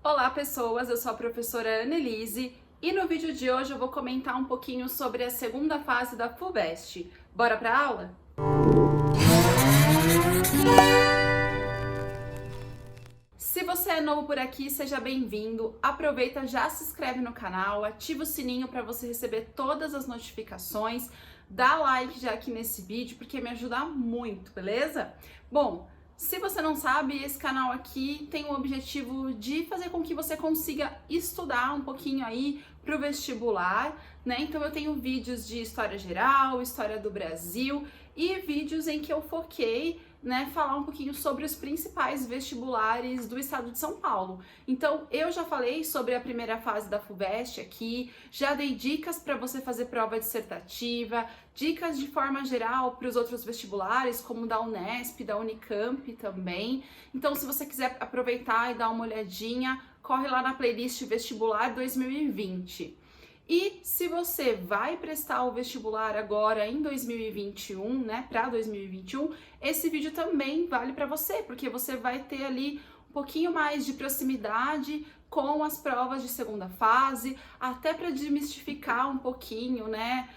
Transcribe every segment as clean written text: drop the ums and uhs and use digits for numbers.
Olá pessoas, eu sou a professora Annelise e no vídeo de hoje eu vou comentar um pouquinho sobre a segunda fase da FUVEST. Bora pra aula? Se você é novo por aqui, seja bem-vindo. Aproveita, já se inscreve no canal, ativa o sininho para você receber todas as notificações, dá like já aqui nesse vídeo porque me ajuda muito, beleza? Bom, se você não sabe, esse canal aqui tem o objetivo de fazer com que você consiga estudar um pouquinho aí para o vestibular, né? Então eu tenho vídeos de história geral, história do Brasil e vídeos em que eu foquei, né, falar um pouquinho sobre os principais vestibulares do estado de São Paulo. Então, eu já falei sobre a primeira fase da FUVEST aqui, já dei dicas para você fazer prova dissertativa, dicas de forma geral para os outros vestibulares, como da Unesp, da Unicamp também. Então, se você quiser aproveitar e dar uma olhadinha, corre lá na playlist Vestibular 2020. E se você vai prestar o vestibular agora em 2021, né, para 2021, esse vídeo também vale para você, porque você vai ter ali um pouquinho mais de proximidade com as provas de segunda fase, até para desmistificar um pouquinho, né?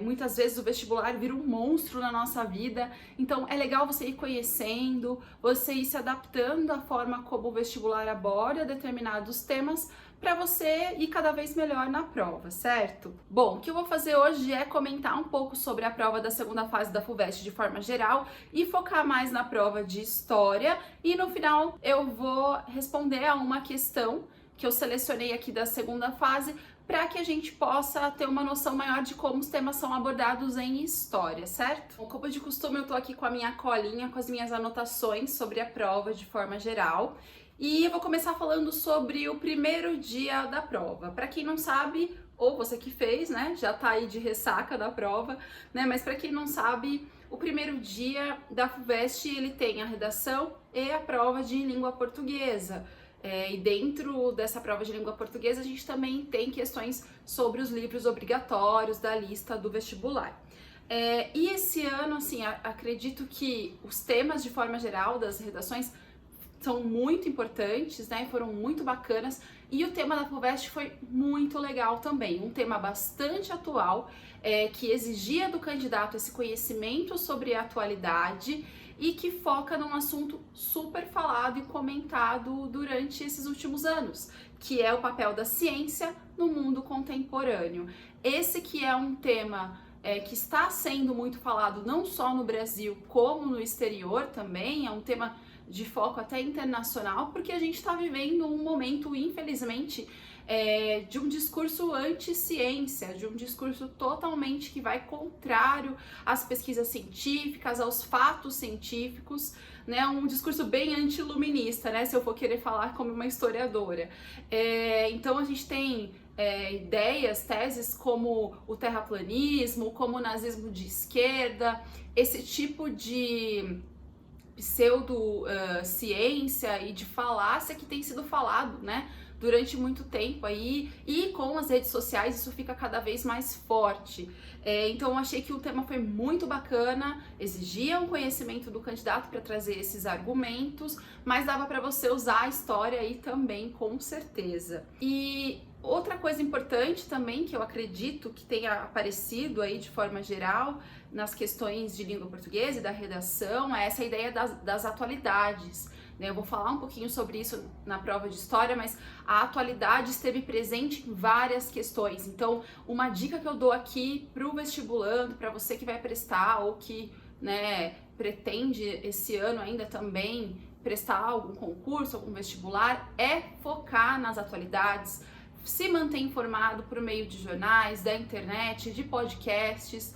Muitas vezes o vestibular vira um monstro na nossa vida, então é legal você ir conhecendo, você ir se adaptando à forma como o vestibular aborda determinados temas, para você ir cada vez melhor na prova, certo? Bom, o que eu vou fazer hoje é comentar um pouco sobre a prova da segunda fase da FUVEST de forma geral e focar mais na prova de história, e no final eu vou responder a uma questão que eu selecionei aqui da segunda fase para que a gente possa ter uma noção maior de como os temas são abordados em história, certo? Bom, como de costume, eu tô aqui com a minha colinha, com as minhas anotações sobre a prova de forma geral. E eu vou começar falando sobre o primeiro dia da prova. Para quem não sabe, ou você que fez, né, já tá aí de ressaca da prova, né, mas para quem não sabe, o primeiro dia da FUVEST, ele tem a redação e a prova de língua portuguesa. E dentro dessa prova de língua portuguesa, a gente também tem questões sobre os livros obrigatórios da lista do vestibular. E esse ano, assim, acredito que os temas de forma geral das redações são muito importantes, né? Foram muito bacanas, e o tema da FUVEST foi muito legal também, um tema bastante atual, que exigia do candidato esse conhecimento sobre a atualidade e que foca num assunto super falado e comentado durante esses últimos anos, que é o papel da ciência no mundo contemporâneo. Esse que é um tema que está sendo muito falado não só no Brasil, como no exterior também, é um tema de foco até internacional, porque a gente está vivendo um momento, infelizmente, de um discurso anti-ciência, de um discurso totalmente que vai contrário às pesquisas científicas, aos fatos científicos, né? Um discurso bem anti-iluminista, né? Se eu for querer falar como uma historiadora. Então a gente tem ideias, teses como o terraplanismo, como o nazismo de esquerda, esse tipo de pseudo-ciência e de falácia que tem sido falado, né, durante muito tempo aí, e com as redes sociais isso fica cada vez mais forte. Então eu achei que o tema foi muito bacana, exigia um conhecimento do candidato para trazer esses argumentos, mas dava para você usar a história aí também, com certeza. E outra coisa importante também, que eu acredito que tenha aparecido aí de forma geral nas questões de língua portuguesa e da redação, é essa ideia das atualidades. Eu vou falar um pouquinho sobre isso na prova de história, mas a atualidade esteve presente em várias questões. Então, uma dica que eu dou aqui para o vestibulando, para você que vai prestar ou que, né, pretende esse ano ainda também prestar algum concurso, algum vestibular, é focar nas atualidades, se manter informado por meio de jornais, da internet, de podcasts.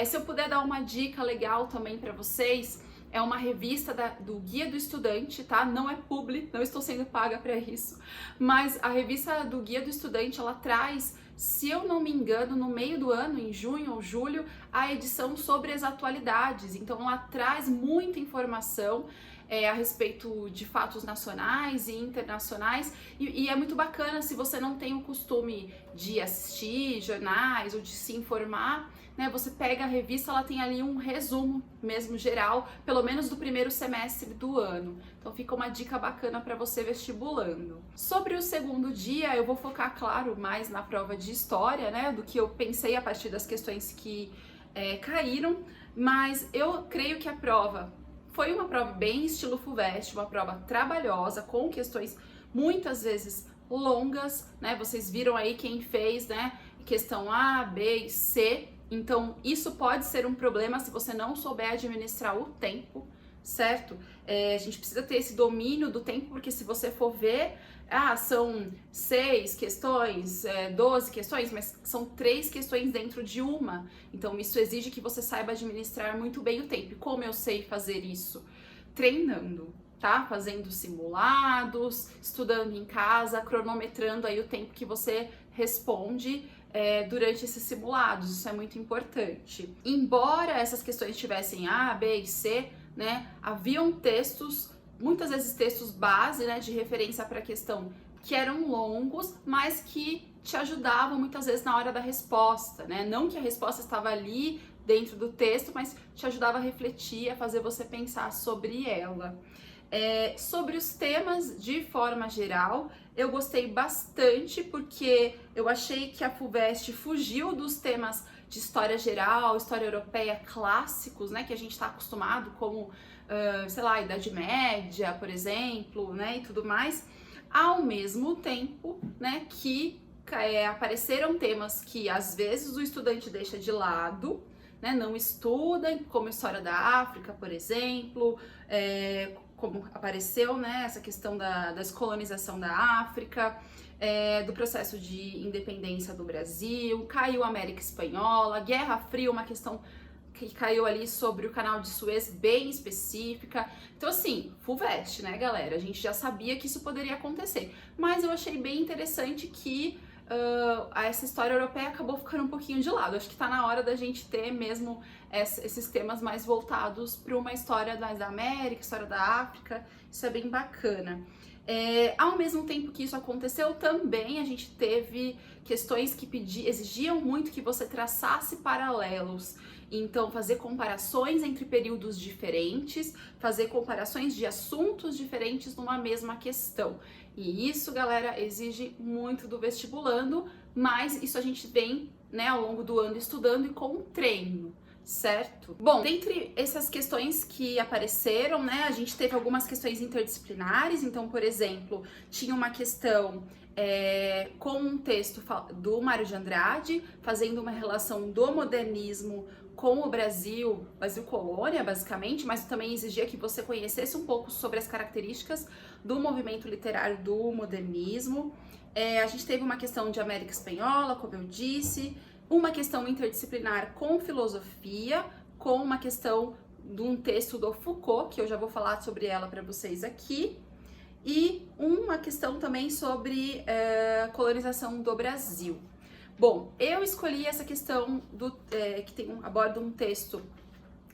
Se eu puder dar uma dica legal também para vocês, é uma revista do Guia do Estudante, tá? Não é publi, não estou sendo paga para isso, mas a revista do Guia do Estudante, ela traz, se eu não me engano, no meio do ano, em junho ou julho, a edição sobre as atualidades. Então ela traz muita informação a respeito de fatos nacionais e internacionais, e é muito bacana se você não tem o costume de assistir jornais ou de se informar, né? Você pega a revista, ela tem ali um resumo mesmo geral, pelo menos do primeiro semestre do ano. Então fica uma dica bacana para você vestibulando. Sobre o segundo dia, eu vou focar, claro, mais na prova de história, né? Do que eu pensei a partir das questões que caíram, mas eu creio que a prova foi uma prova bem estilo FUVEST, uma prova trabalhosa, com questões muitas vezes longas, né? Vocês viram aí quem fez, né? Questão A, B e C. Então, isso pode ser um problema se você não souber administrar o tempo, certo? A gente precisa ter esse domínio do tempo, porque se você for ver, são 6 questões, 12 questões, mas são 3 questões dentro de uma. Então, isso exige que você saiba administrar muito bem o tempo. E como eu sei fazer isso? Treinando, tá? Fazendo simulados, estudando em casa, cronometrando aí o tempo que você responde durante esses simulados. Isso é muito importante. Embora essas questões tivessem A, B e C, né, haviam textos, muitas vezes textos base, né, de referência para a questão, que eram longos, mas que te ajudavam muitas vezes na hora da resposta, né? Não que a resposta estava ali dentro do texto, mas te ajudava a refletir, a fazer você pensar sobre ela. Sobre os temas de forma geral, eu gostei bastante porque eu achei que a FUVEST fugiu dos temas de história geral, história europeia clássicos, né, que a gente está acostumado, como, sei lá, Idade Média, por exemplo, né, e tudo mais, ao mesmo tempo, né, que apareceram temas que às vezes o estudante deixa de lado, né, não estuda, como história da África, por exemplo, como apareceu, né, essa questão da descolonização da África, do processo de independência do Brasil, caiu a América Espanhola, Guerra Fria, uma questão que caiu ali sobre o canal de Suez bem específica. Então assim, FUVEST, né, galera? A gente já sabia que isso poderia acontecer, mas eu achei bem interessante que essa história europeia acabou ficando um pouquinho de lado. Acho que tá na hora da gente ter mesmo esses temas mais voltados para uma história da América, história da África. Isso é bem bacana. Ao mesmo tempo que isso aconteceu, também a gente teve questões que exigiam muito que você traçasse paralelos. Então, fazer comparações entre períodos diferentes, fazer comparações de assuntos diferentes numa mesma questão. E isso, galera, exige muito do vestibulando, mas isso a gente vem, né, ao longo do ano estudando e com treino, certo? Bom, dentre essas questões que apareceram, né, a gente teve algumas questões interdisciplinares. Então, por exemplo, tinha uma questão com um texto do Mário de Andrade, fazendo uma relação do modernismo com o Brasil colônia, basicamente, mas também exigia que você conhecesse um pouco sobre as características do movimento literário do modernismo. A gente teve uma questão de América Espanhola, como eu disse, uma questão interdisciplinar com filosofia, com uma questão de um texto do Foucault, que eu já vou falar sobre ela para vocês aqui, e uma questão também sobre colonização do Brasil. Bom, eu escolhi essa questão que aborda um texto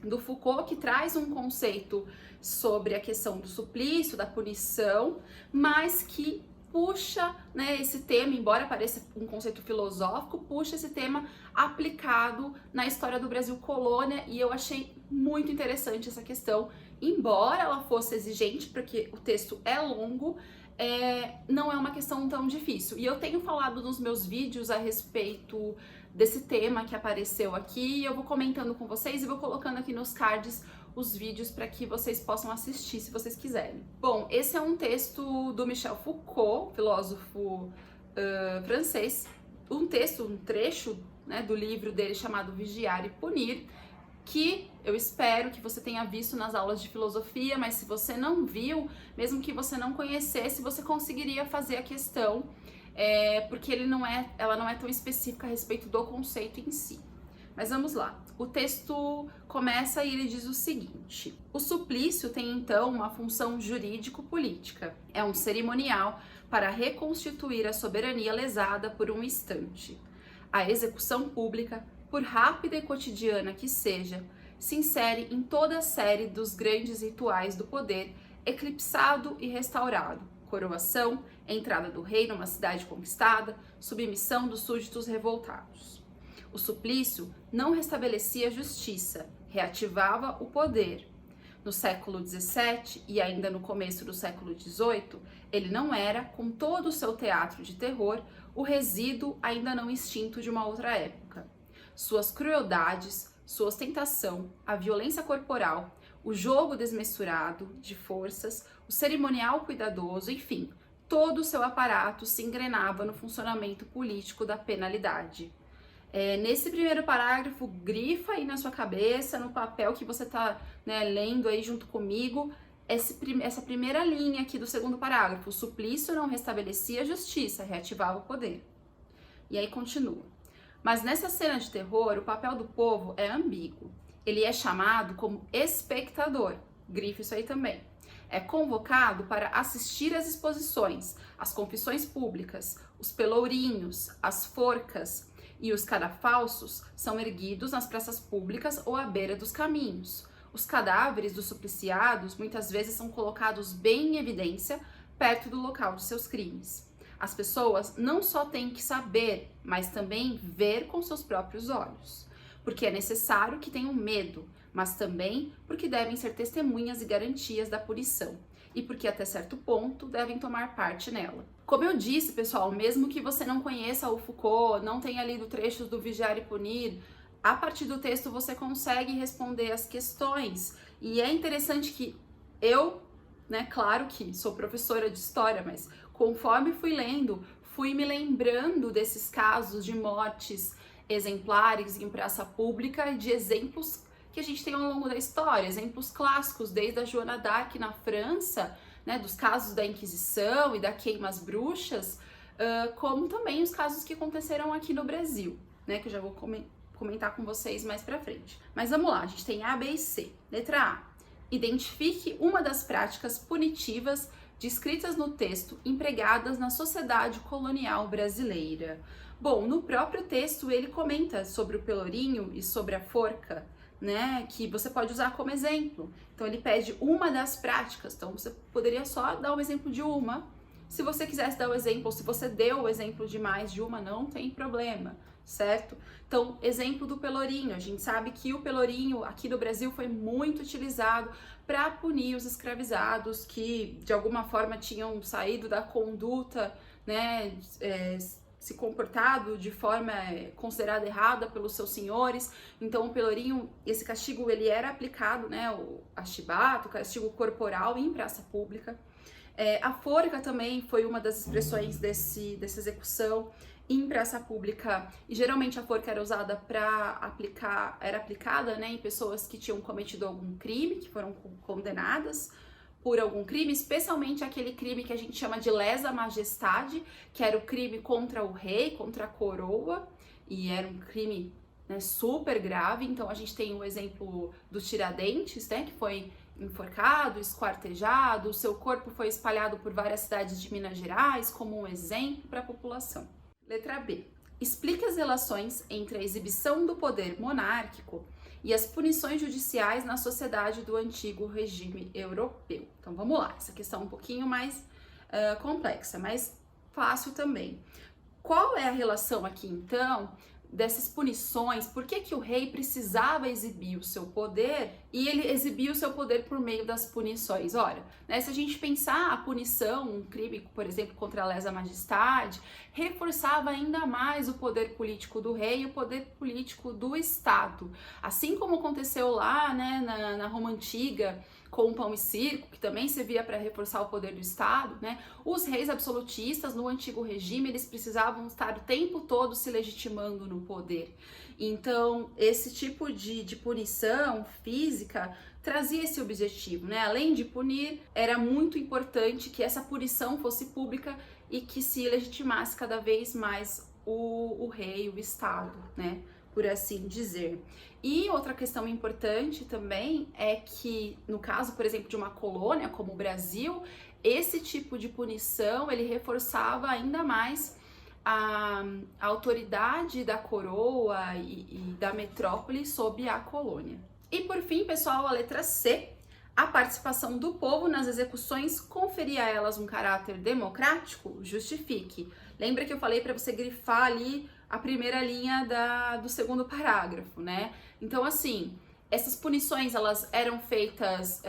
do Foucault que traz um conceito sobre a questão do suplício, da punição, mas que puxa, né, esse tema, embora pareça um conceito filosófico, puxa esse tema aplicado na história do Brasil colônia, e eu achei muito interessante essa questão, embora ela fosse exigente, porque o texto é longo, não é uma questão tão difícil. E eu tenho falado nos meus vídeos a respeito desse tema que apareceu aqui, e eu vou comentando com vocês e vou colocando aqui nos cards os vídeos para que vocês possam assistir, se vocês quiserem. Bom, esse é um texto do Michel Foucault, filósofo francês, um trecho, né, do livro dele chamado Vigiar e Punir, que eu espero que você tenha visto nas aulas de filosofia, mas se você não viu, mesmo que você não conhecesse, você conseguiria fazer a questão, porque ela não é tão específica a respeito do conceito em si. Mas vamos lá. O texto começa e ele diz o seguinte: o suplício tem então uma função jurídico-política. É um cerimonial para reconstituir a soberania lesada por um instante. A execução pública, por rápida e cotidiana que seja, se insere em toda a série dos grandes rituais do poder eclipsado e restaurado, coroação, entrada do rei numa cidade conquistada, submissão dos súditos revoltados. O suplício não restabelecia a justiça, reativava o poder. No século XVII e ainda no começo do século XVIII, ele não era, com todo o seu teatro de terror, o resíduo ainda não extinto de uma outra época. Suas crueldades, sua ostentação, a violência corporal, o jogo desmesurado de forças, o cerimonial cuidadoso, enfim, todo o seu aparato se engrenava no funcionamento político da penalidade. Nesse primeiro parágrafo, grifa aí na sua cabeça, no papel que você está, né, lendo aí junto comigo, essa primeira linha aqui do segundo parágrafo. O suplício não restabelecia a justiça, reativava o poder. E aí continua. Mas nessa cena de terror, o papel do povo é ambíguo. Ele é chamado como espectador, grifa isso aí também. É convocado para assistir às exposições, às confissões públicas, os pelourinhos, as forcas, e os cadafalsos são erguidos nas praças públicas ou à beira dos caminhos. Os cadáveres dos supliciados muitas vezes são colocados bem em evidência perto do local de seus crimes. As pessoas não só têm que saber, mas também ver com seus próprios olhos, porque é necessário que tenham medo, mas também porque devem ser testemunhas e garantias da punição, e porque até certo ponto devem tomar parte nela. Como eu disse, pessoal, mesmo que você não conheça o Foucault, não tenha lido trechos do Vigiar e Punir, a partir do texto você consegue responder as questões. E é interessante que eu, né, claro que sou professora de história, mas conforme fui lendo, fui me lembrando desses casos de mortes exemplares em praça pública e de exemplos que a gente tem ao longo da história, exemplos clássicos, desde a Joana d'Arc na França, né, dos casos da Inquisição e da queima às bruxas, como também os casos que aconteceram aqui no Brasil, né, que eu já vou comentar com vocês mais pra frente. Mas vamos lá, a gente tem A, B e C. Letra A. Identifique uma das práticas punitivas descritas no texto empregadas na sociedade colonial brasileira. Bom, no próprio texto ele comenta sobre o pelourinho e sobre a forca, né, que você pode usar como exemplo. Então ele pede uma das práticas, então você poderia só dar um exemplo de uma. Se você quisesse dar o exemplo, ou se você deu o exemplo de mais de uma, não tem problema, certo? Então, exemplo do pelourinho, a gente sabe que o pelourinho aqui no Brasil foi muito utilizado para punir os escravizados que de alguma forma tinham saído da conduta, né, se comportado de forma considerada errada pelos seus senhores. Então o pelourinho, esse castigo ele era aplicado, né, o achibato, o castigo corporal em praça pública. A forca também foi uma das expressões dessa execução em praça pública, e geralmente a forca era usada para era aplicada, né, em pessoas que tinham cometido algum crime, que foram condenadas por algum crime, especialmente aquele crime que a gente chama de lesa majestade, que era o crime contra o rei, contra a coroa, e era um crime, né, super grave. Então a gente tem o exemplo do Tiradentes, né, que foi enforcado, esquartejado, o seu corpo foi espalhado por várias cidades de Minas Gerais como um exemplo para a população. Letra B. Explique as relações entre a exibição do poder monárquico e as punições judiciais na sociedade do antigo regime europeu. Então vamos lá, essa questão é um pouquinho mais complexa, mas fácil também. Qual é a relação aqui então dessas punições? Por que o rei precisava exibir o seu poder e ele exibia o seu poder por meio das punições? Olha, né, se a gente pensar a punição, um crime, por exemplo, contra a lesa majestade, reforçava ainda mais o poder político do rei e o poder político do Estado. Assim como aconteceu lá, né, na Roma Antiga, com o pão e circo, que também servia para reforçar o poder do Estado, né? Os reis absolutistas no antigo regime, eles precisavam estar o tempo todo se legitimando no poder. Então, esse tipo de punição física trazia esse objetivo, né? Além de punir, era muito importante que essa punição fosse pública e que se legitimasse cada vez mais o rei, o Estado, né? Por assim dizer. E outra questão importante também é que, no caso, por exemplo, de uma colônia como o Brasil, esse tipo de punição, ele reforçava ainda mais a autoridade da coroa e da metrópole sobre a colônia. E por fim, pessoal, a letra C. A participação do povo nas execuções conferia a elas um caráter democrático? Justifique. Lembra que eu falei para você grifar ali a primeira linha do segundo parágrafo, né? Então, assim, essas punições, elas eram feitas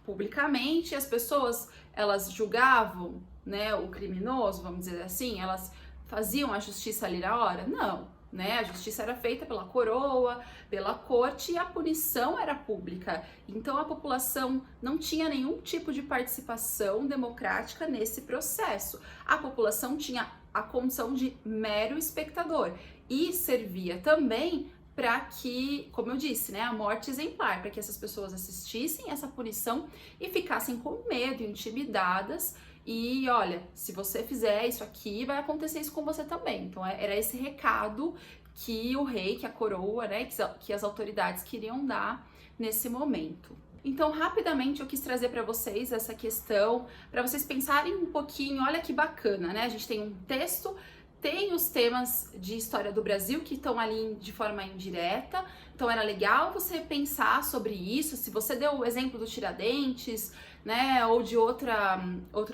publicamente, as pessoas, elas julgavam, né, o criminoso, vamos dizer assim, elas faziam a justiça ali na hora? Não, né? A justiça era feita pela coroa, pela corte, e a punição era pública. Então a população não tinha nenhum tipo de participação democrática nesse processo. A população tinha a condição de mero espectador e servia também para que, como eu disse, né, a morte exemplar, para que essas pessoas assistissem essa punição e ficassem com medo, intimidadas. E olha, se você fizer isso aqui, vai acontecer isso com você também. Então era esse recado que o rei, que a coroa, né, que as autoridades queriam dar nesse momento. Então, rapidamente eu quis trazer para vocês essa questão, para vocês pensarem um pouquinho. Olha que bacana, né? A gente tem um texto, tem os temas de história do Brasil que estão ali de forma indireta, então era legal você pensar sobre isso. Se você deu o exemplo do Tiradentes, né, ou de outro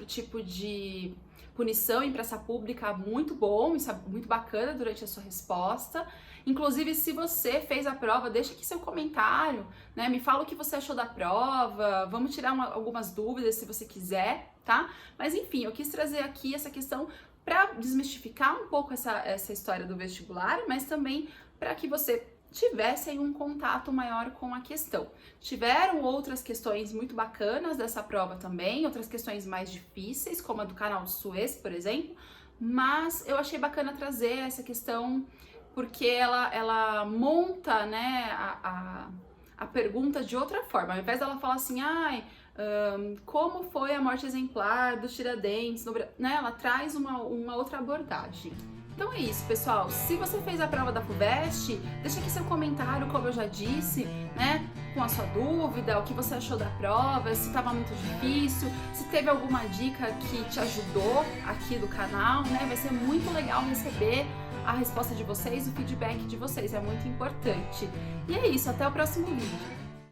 tipo de punição em praça pública, muito bom, isso é muito bacana durante a sua resposta. Inclusive, se você fez a prova, deixa aqui seu comentário, né, me fala o que você achou da prova, vamos tirar algumas dúvidas se você quiser, tá? Mas enfim, eu quis trazer aqui essa questão para desmistificar um pouco essa história do vestibular, mas também para que você tivesse aí um contato maior com a questão. Tiveram outras questões muito bacanas dessa prova também, outras questões mais difíceis, como a do Canal de Suez, por exemplo, mas eu achei bacana trazer essa questão porque ela monta, né, a pergunta de outra forma. Ao invés dela falar assim, como foi a morte exemplar dos Tiradentes, né? Ela traz uma outra abordagem. Então é isso, pessoal. Se você fez a prova da FUVEST, deixa aqui seu comentário, como eu já disse, né? Com a sua dúvida, o que você achou da prova, se estava muito difícil, se teve alguma dica que te ajudou aqui do canal, né? Vai ser muito legal receber a resposta de vocês, o feedback de vocês, é muito importante. E é isso, até o próximo vídeo.